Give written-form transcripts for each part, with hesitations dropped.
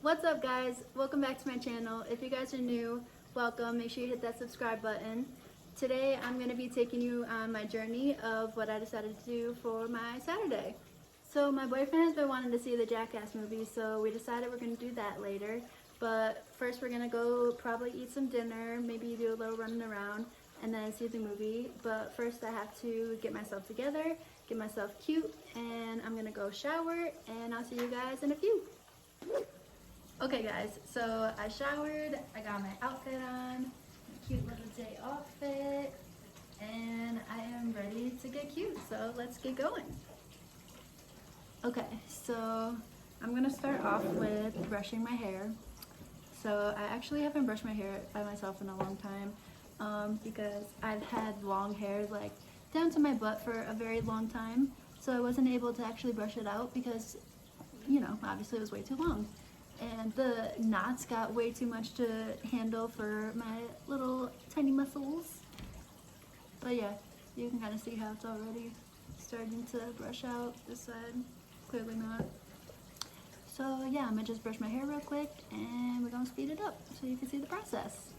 What's up guys? Welcome back to my channel. If you guys are new, welcome. Make sure you hit that subscribe button. Today I'm going to be taking you on my journey of what I decided to do for my Saturday. So my boyfriend has been wanting to see the Jackass movie, so we decided we're going to do that later. But first we're going to go probably eat some dinner, maybe do a little running around, and then see the movie. But first I have to get myself together, get myself cute, and I'm going to go shower, and I'll see you guys in a few. Okay guys, so I showered, I got my outfit on, my cute little day outfit, and I am ready to get cute, so let's get going. Okay, so I'm gonna start off with brushing my hair. So I actually haven't brushed my hair by myself in a long time because I've had long hair like down to my butt for a very long time, so I wasn't able to actually brush it out because, you know, obviously it was way too long. And the knots got way too much to handle for my little tiny muscles. But yeah, you can kind of see how it's already starting to brush out this side. Clearly not. So yeah, I'm gonna just brush my hair real quick and we're gonna speed it up so you can see the process.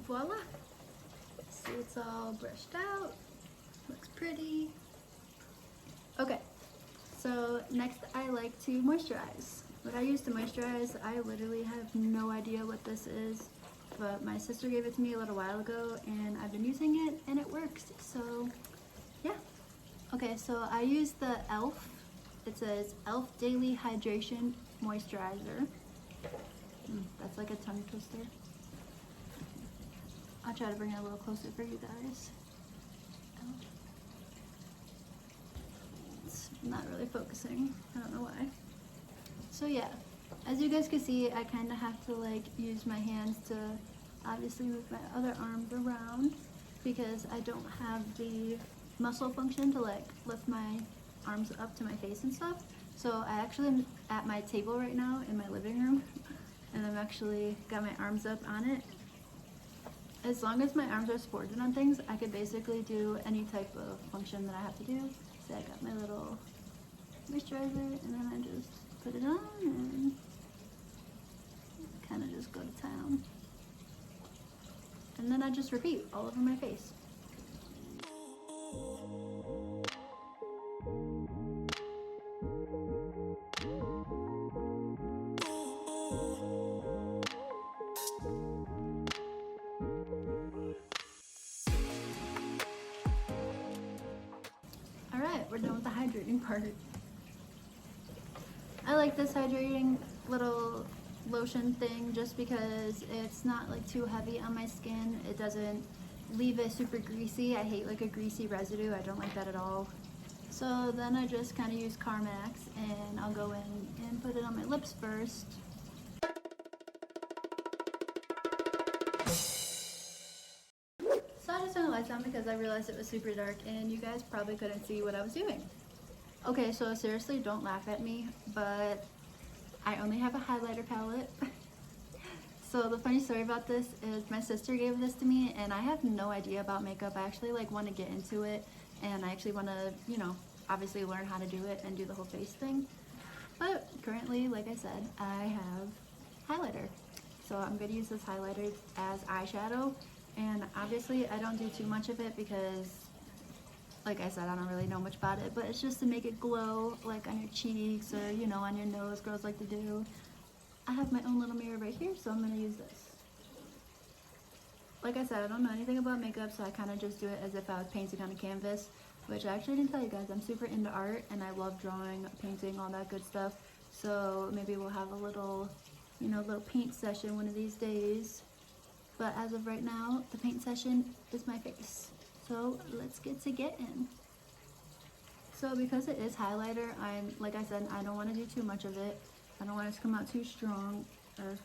Voila! See, it's all brushed out. Looks pretty. Okay, so next I like to moisturize. What I use to moisturize, I literally have no idea what this is, but my sister gave it to me a little while ago and I've been using it and it works, so yeah. Okay, so I use the e.l.f. It says e.l.f. Daily Hydration Moisturizer. That's like a tongue twister. I'll try to bring it a little closer for you guys. It's not really focusing. I don't know why. So yeah, as you guys can see, I kind of have to like use my hands to obviously move my other arms around because I don't have the muscle function to like lift my arms up to my face and stuff. So I actually am at my table right now in my living room and I'm actually got my arms up on it. As long as my arms are supported on things, I could basically do any type of function that I have to do. So I got my little moisturizer and then I just put it on and kind of just go to town. And then I just repeat all over my face. Alright, we're done with the hydrating part. I like this hydrating little lotion thing just because it's not like too heavy on my skin. It doesn't leave it super greasy. I hate like a greasy residue. I don't like that at all. So then I just kind of use Carmex and I'll go in and put it on my lips first. So I just turned the lights on because I realized it was super dark and you guys probably couldn't see what I was doing. Okay, so seriously, don't laugh at me, but I only have a highlighter palette. So the funny story about this is my sister gave this to me and I have no idea about makeup. I actually like want to get into it and I actually want to, you know, obviously learn how to do it and do the whole face thing. But currently, like I said, I have highlighter. So I'm going to use this highlighter as eyeshadow. And obviously I don't do too much of it because, like I said, I don't really know much about it, but it's just to make it glow like on your cheeks or, you know, on your nose, girls like to do. I have my own little mirror right here, so I'm going to use this. Like I said, I don't know anything about makeup, so I kind of just do it as if I was painting on a canvas, which I actually didn't tell you guys. I'm super into art and I love drawing, painting, all that good stuff. So maybe we'll have a little, you know, little paint session one of these days. But as of right now, the paint session is my face. So let's get to getting. So because it is highlighter, like I said, I don't want to do too much of it. I don't want it to come out too strong or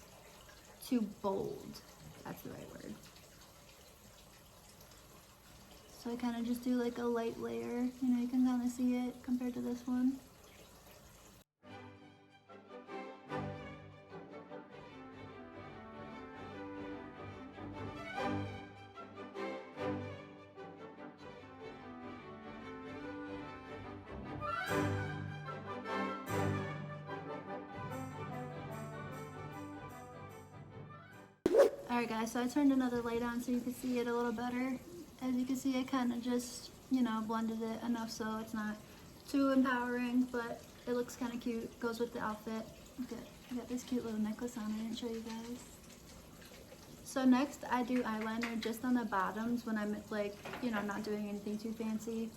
too bold. That's the right word. So I kind of just do like a light layer. You know, you can kind of see it compared to this one. Alright guys, so I turned another light on so you can see it a little better. As you can see, I kind of just, you know, blended it enough so it's not too empowering, but it looks kind of cute. Goes with the outfit. Okay, I got this cute little necklace on. I didn't show you guys. So next, I do eyeliner just on the bottoms when I'm like, you know, not doing anything too fancy.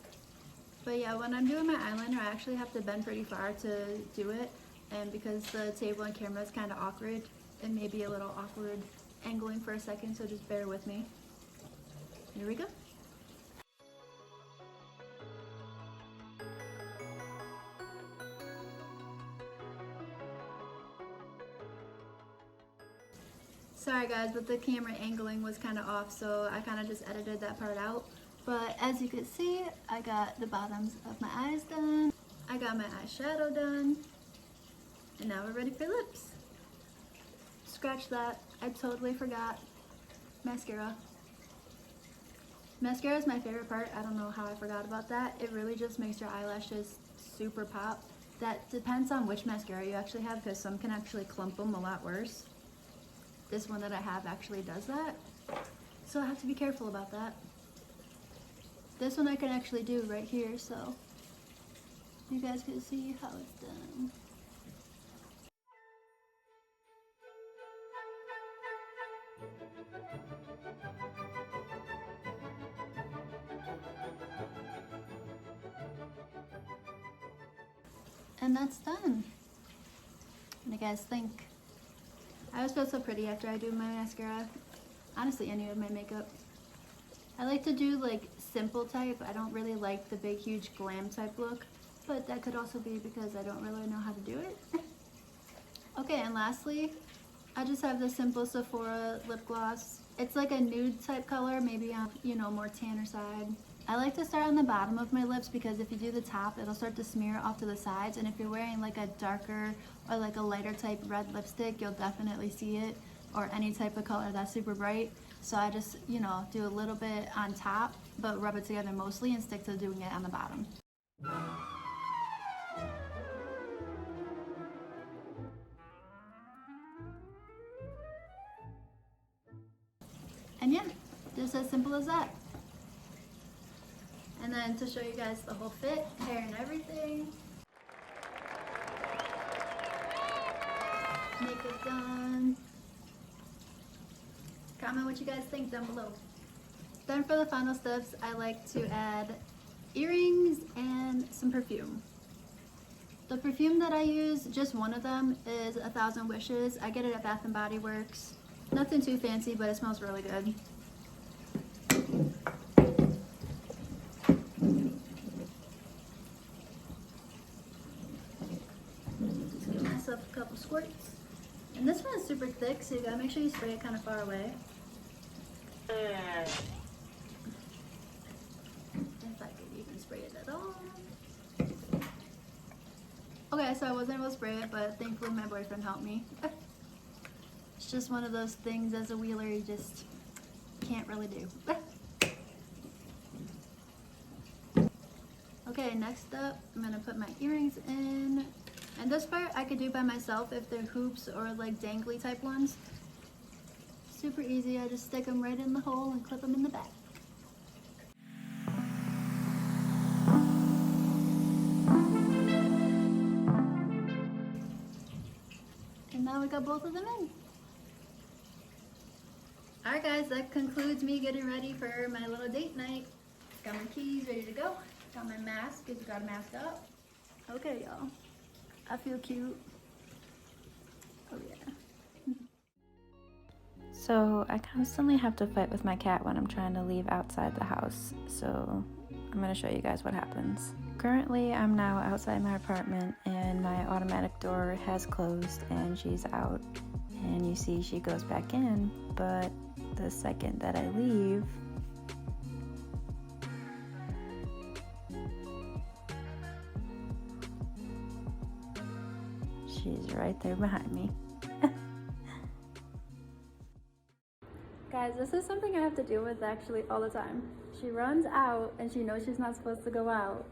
But yeah, when I'm doing my eyeliner, I actually have to bend pretty far to do it. And because the table and camera is kind of awkward, it may be a little awkward angling for a second, so just bear with me. Here we go. Sorry guys, but the camera angling was kind of off, so I kind of just edited that part out. But as you can see, I got the bottoms of my eyes done. I got my eyeshadow done. And now we're ready for lips. Scratch that. I totally forgot mascara. Mascara is my favorite part. I don't know how I forgot about that. It really just makes your eyelashes super pop. That depends on which mascara you actually have, because some can actually clump them a lot worse. This one that I have actually does that. So I have to be careful about that. This one I can actually do right here, so you guys can see how it's done. And that's done. What do you guys think? I always feel so pretty after I do my mascara. Honestly, any of my makeup. I like to do like simple type. I don't really like the big huge glam type look, but that could also be because I don't really know how to do it. Okay, and lastly, I just have the simple Sephora lip gloss. It's like a nude type color, maybe on, you know, more tanner side. I like to start on the bottom of my lips because if you do the top, it'll start to smear off to the sides. And if you're wearing like a darker or like a lighter type red lipstick, you'll definitely see it, or any type of color that's super bright. So I just, you know, do a little bit on top, but rub it together mostly and stick to doing it on the bottom. And yeah, just as simple as that. And then to show you guys the whole fit, hair and everything. Makeup done. Comment what you guys think down below. Then for the final steps, I like to add earrings and some perfume. The perfume that I use, just one of them, is 1,000 Wishes. I get it at Bath & Body Works. Nothing too fancy, but it smells really good. Just give myself a couple squirts. And this one is super thick, so you gotta make sure you spray it kind of far away. If I could even spray it at all. Okay, so I wasn't able to spray it, but thankfully my boyfriend helped me. It's just one of those things as a wheeler you just can't really do. Okay, next up, I'm gonna put my earrings in. And this part I could do by myself if they're hoops or like dangly type ones. Super easy, I just stick them right in the hole and clip them in the back. And now we got both of them in. Alright guys, that concludes me getting ready for my little date night. Got my keys ready to go. Got my mask, because we got a mask up. Okay y'all, I feel cute. Oh yeah. So I constantly have to fight with my cat when I'm trying to leave outside the house. So I'm gonna show you guys what happens. Currently, I'm now outside my apartment and my automatic door has closed and she's out. And you see she goes back in, but the second that I leave, she's right there behind me. Guys, this is something I have to deal with actually all the time. She runs out and she knows she's not supposed to go out.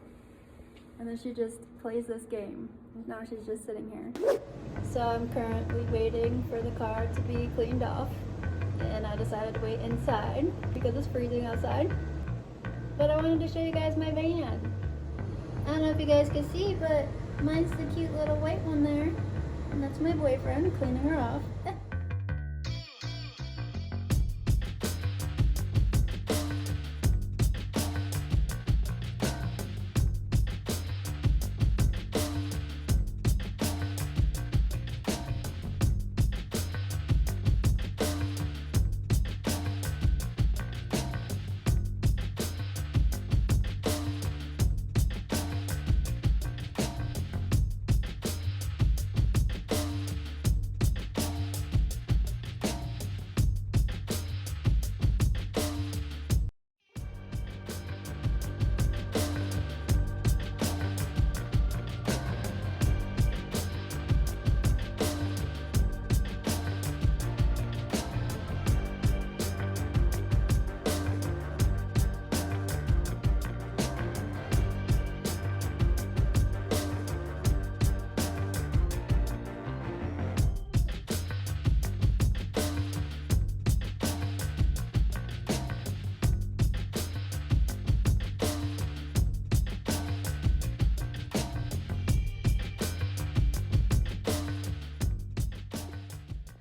And then she just plays this game. Now she's just sitting here. So I'm currently waiting for the car to be cleaned off. And I decided to wait inside because it's freezing outside. But I wanted to show you guys my van. I don't know if you guys can see, but mine's the cute little white one there. And that's my boyfriend cleaning her off.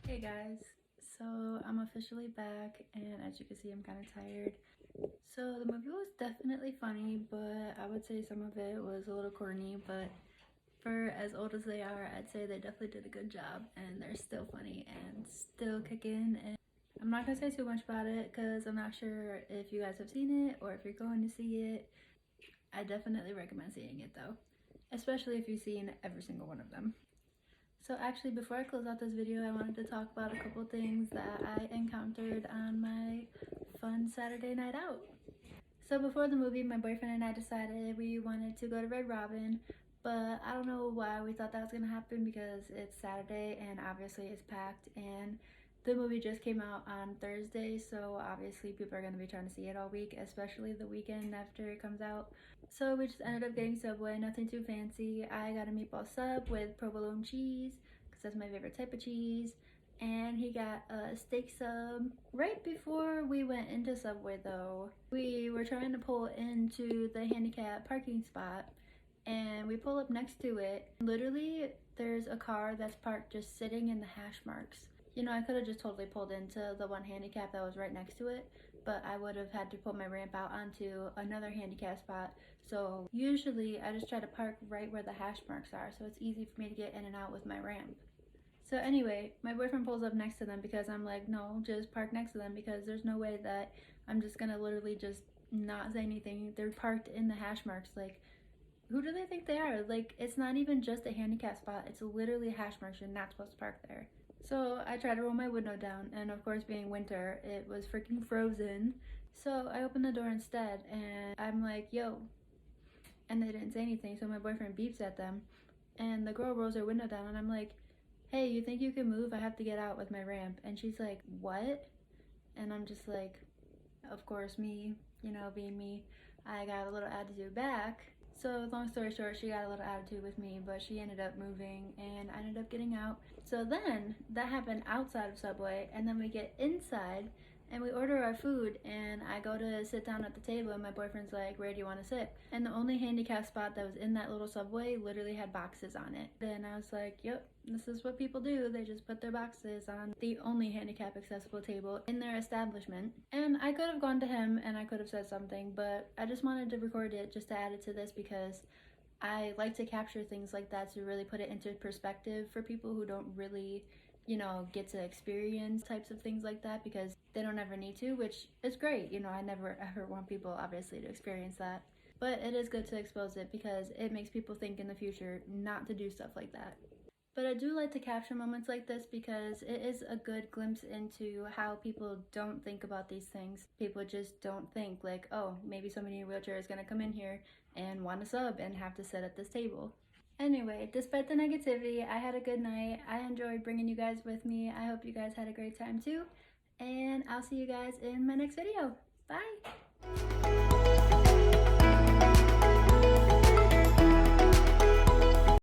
Hey guys, so I'm officially back and as you can see I'm kind of tired. So the movie was definitely funny, but I would say some of it was a little corny, but for as old as they are, I'd say they definitely did a good job and they're still funny and still kicking. And I'm not gonna say too much about it because I'm not sure if you guys have seen it or if you're going to see it. I definitely recommend seeing it though, especially if you've seen every single one of them. So actually, before I close out this video, I wanted to talk about a couple things that I encountered on my fun Saturday night out. So before the movie, my boyfriend and I decided we wanted to go to Red Robin, but I don't know why we thought that was gonna happen because it's Saturday and obviously it's packed and the movie just came out on Thursday, so obviously people are gonna be trying to see it all week, especially the weekend after it comes out. So we just ended up getting Subway, nothing too fancy. I got a meatball sub with provolone cheese because that's my favorite type of cheese, and he got a steak sub. Right before we went into Subway though, we were trying to pull into the handicap parking spot and we pull up next to it. Literally, there's a car that's parked just sitting in the hash marks. You know, I could have just totally pulled into the one handicap that was right next to it, but I would have had to pull my ramp out onto another handicap spot. So usually I just try to park right where the hash marks are, so it's easy for me to get in and out with my ramp. So anyway, my boyfriend pulls up next to them because I'm like, no, just park next to them because there's no way that I'm just gonna literally just not say anything. They're parked in the hash marks. Like, who do they think they are? Like, it's not even just a handicap spot. It's literally hash marks. You're not supposed to park there. So I tried to roll my window down, and of course, being winter, it was freaking frozen. So I opened the door instead, and I'm like, yo. And they didn't say anything, so my boyfriend beeps at them, and the girl rolls her window down, and I'm like, hey, you think you can move? I have to get out with my ramp. And she's like, what? And I'm just like, of course, me, you know, being me, I got a little attitude back. So long story short, she got a little attitude with me, but she ended up moving and I ended up getting out. So then that happened outside of Subway, and then we get inside and we order our food, and I go to sit down at the table and my boyfriend's like, where do you want to sit? And the only handicap spot that was in that little Subway literally had boxes on it. Then I was like, yep, this is what people do. They just put their boxes on the only handicap accessible table in their establishment. And I could have gone to him and I could have said something, but I just wanted to record it just to add it to this because I like to capture things like that to really put it into perspective for people who don't really, you know, get to experience types of things like that because they don't ever need to, which is great. You know, I never ever want people obviously to experience that. But it is good to expose it because it makes people think in the future not to do stuff like that. But I do like to capture moments like this because it is a good glimpse into how people don't think about these things. People just don't think like, oh, maybe somebody in a wheelchair is going to come in here and want a sub and have to sit at this table. Anyway, despite the negativity, I had a good night. I enjoyed bringing you guys with me. I hope you guys had a great time too. And I'll see you guys in my next video. Bye!